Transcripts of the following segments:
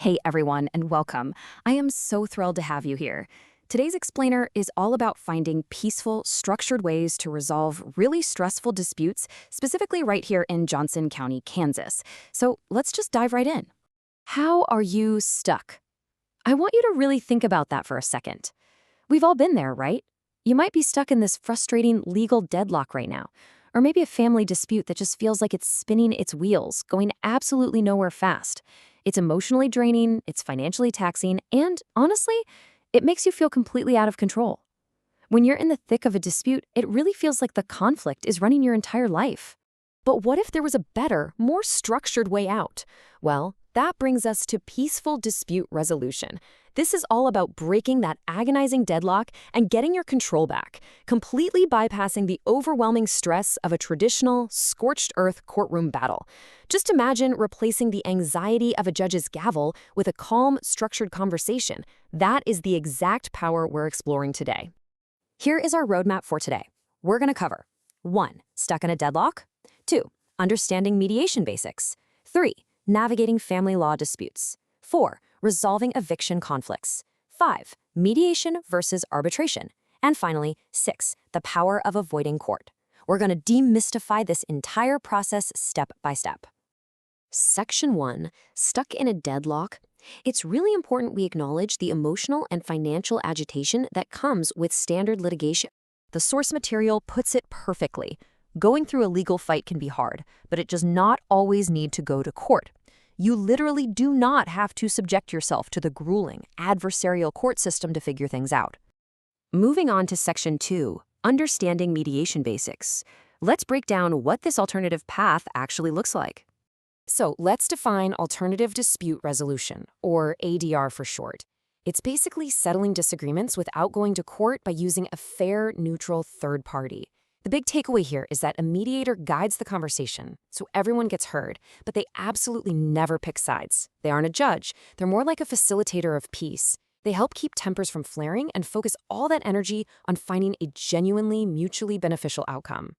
Hey everyone, and welcome. I am so thrilled to have you here. Today's explainer is all about finding peaceful, structured ways to resolve really stressful disputes, specifically right here in Johnson County, Kansas. So let's just dive right in. How are you stuck? I want you to really think about that for a second. We've all been there, right? You might be stuck in this frustrating legal deadlock right now, or maybe a family dispute that just feels like it's spinning its wheels, going absolutely nowhere fast. It's emotionally draining, it's financially taxing, and honestly, it makes you feel completely out of control. When you're in the thick of a dispute, it really feels like the conflict is running your entire life. But what if there was a better, more structured way out? Well, that brings us to peaceful dispute resolution. This is all about breaking that agonizing deadlock and getting your control back, completely bypassing the overwhelming stress of a traditional, scorched earth courtroom battle. Just imagine replacing the anxiety of a judge's gavel with a calm, structured conversation. That is the exact power we're exploring today. Here is our roadmap for today. We're going to cover 1. Stuck in a deadlock. 2. Understanding mediation basics. 3. Navigating family law disputes. 4. Resolving eviction conflicts. 5. Mediation versus arbitration. And finally, 6. The power of avoiding court. We're going to demystify this entire process step by step. Section 1. Stuck in a deadlock. It's really important we acknowledge the emotional and financial agitation that comes with standard litigation. The source material puts it perfectly. Going through a legal fight can be hard, but it does not always need to go to court. You literally do not have to subject yourself to the grueling, adversarial court system to figure things out. Moving on to Section 2, Understanding Mediation Basics. Let's break down what this alternative path actually looks like. So let's define alternative dispute resolution, or ADR for short. It's basically settling disagreements without going to court by using a fair, neutral third party. The big takeaway here is that a mediator guides the conversation, so everyone gets heard, but they absolutely never pick sides. They aren't a judge. They're more like a facilitator of peace. They help keep tempers from flaring and focus all that energy on finding a genuinely mutually beneficial outcome.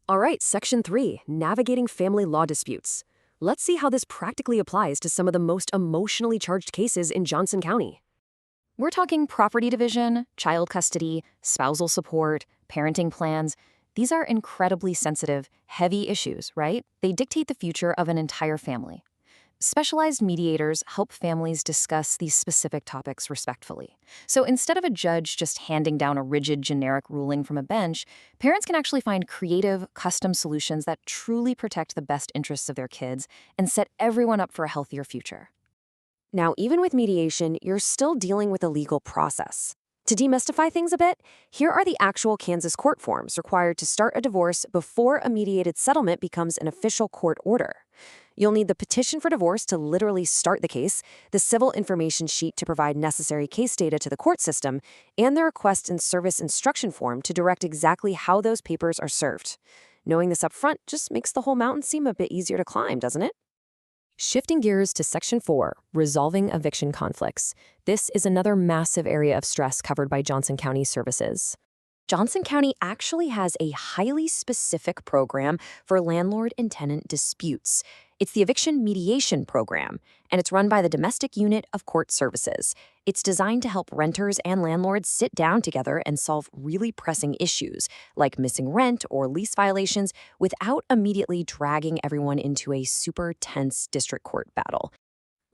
All right, Section 3, Navigating Family Law Disputes. Let's see how this practically applies to some of the most emotionally charged cases in Johnson County. We're talking property division, child custody, spousal support, parenting plans. These are incredibly sensitive, heavy issues, right? They dictate the future of an entire family. Specialized mediators help families discuss these specific topics respectfully. So instead of a judge just handing down a rigid, generic ruling from a bench, parents can actually find creative, custom solutions that truly protect the best interests of their kids and set everyone up for a healthier future. Now, even with mediation, you're still dealing with a legal process. To demystify things a bit, here are the actual Kansas court forms required to start a divorce before a mediated settlement becomes an official court order. You'll need the petition for divorce to literally start the case, the civil information sheet to provide necessary case data to the court system, and the request and service instruction form to direct exactly how those papers are served. Knowing this up front just makes the whole mountain seem a bit easier to climb, doesn't it? Shifting gears to Section 4, Resolving Eviction Conflicts. This is another massive area of stress covered by Johnson County services. Johnson County actually has a highly specific program for landlord and tenant disputes. It's the Eviction Mediation Program, and it's run by the Domestic Unit of Court Services. It's designed to help renters and landlords sit down together and solve really pressing issues, like missing rent or lease violations, without immediately dragging everyone into a super tense district court battle.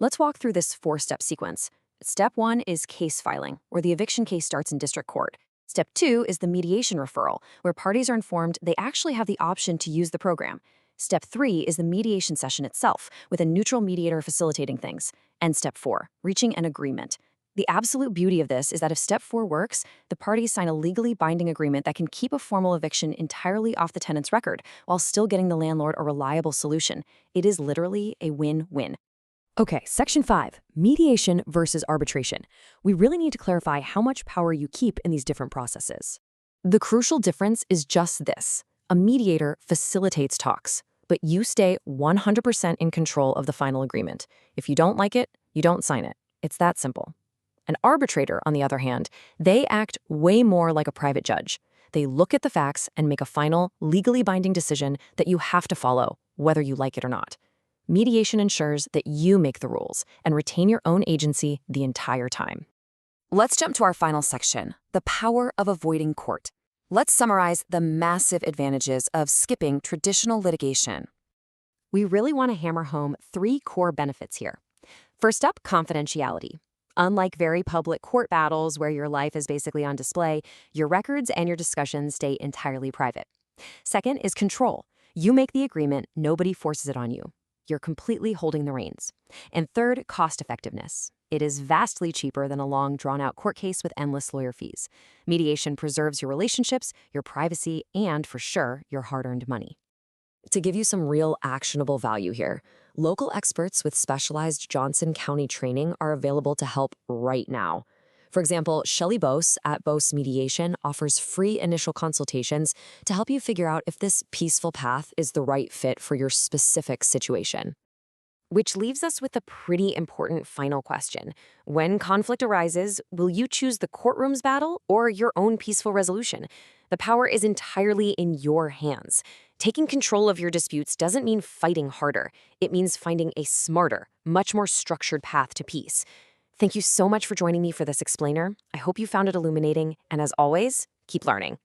Let's walk through this 4-step sequence. Step 1 is case filing, where the eviction case starts in district court. Step 2 is the mediation referral, where parties are informed they actually have the option to use the program. Step 3 is the mediation session itself, with a neutral mediator facilitating things. And Step 4, reaching an agreement. The absolute beauty of this is that if Step 4 works, the parties sign a legally binding agreement that can keep a formal eviction entirely off the tenant's record, while still getting the landlord a reliable solution. It is literally a win-win. Okay, Section 5, Mediation versus arbitration. We really need to clarify how much power you keep in these different processes. The crucial difference is just this. A mediator facilitates talks, but you stay 100% in control of the final agreement. If you don't like it, you don't sign it. It's that simple. An arbitrator, on the other hand, they act way more like a private judge. They look at the facts and make a final, legally binding decision that you have to follow, whether you like it or not. Mediation ensures that you make the rules and retain your own agency the entire time. Let's jump to our final section, the power of avoiding court. Let's summarize the massive advantages of skipping traditional litigation. We really want to hammer home 3 core benefits here. First up, confidentiality. Unlike very public court battles where your life is basically on display, your records and your discussions stay entirely private. Second is control. You make the agreement, nobody forces it on you. You're completely holding the reins. And third, cost effectiveness. It is vastly cheaper than a long, drawn-out court case with endless lawyer fees. Mediation preserves your relationships, your privacy, and, for sure, your hard-earned money. To give you some real actionable value here, local experts with specialized Johnson County training are available to help right now. For example, Shelly Bouse at Bouse Mediation offers free initial consultations to help you figure out if this peaceful path is the right fit for your specific situation. Which leaves us with a pretty important final question. When conflict arises, will you choose the courtroom's battle or your own peaceful resolution? The power is entirely in your hands. Taking control of your disputes doesn't mean fighting harder. It means finding a smarter, much more structured path to peace. Thank you so much for joining me for this explainer. I hope you found it illuminating, and as always, keep learning.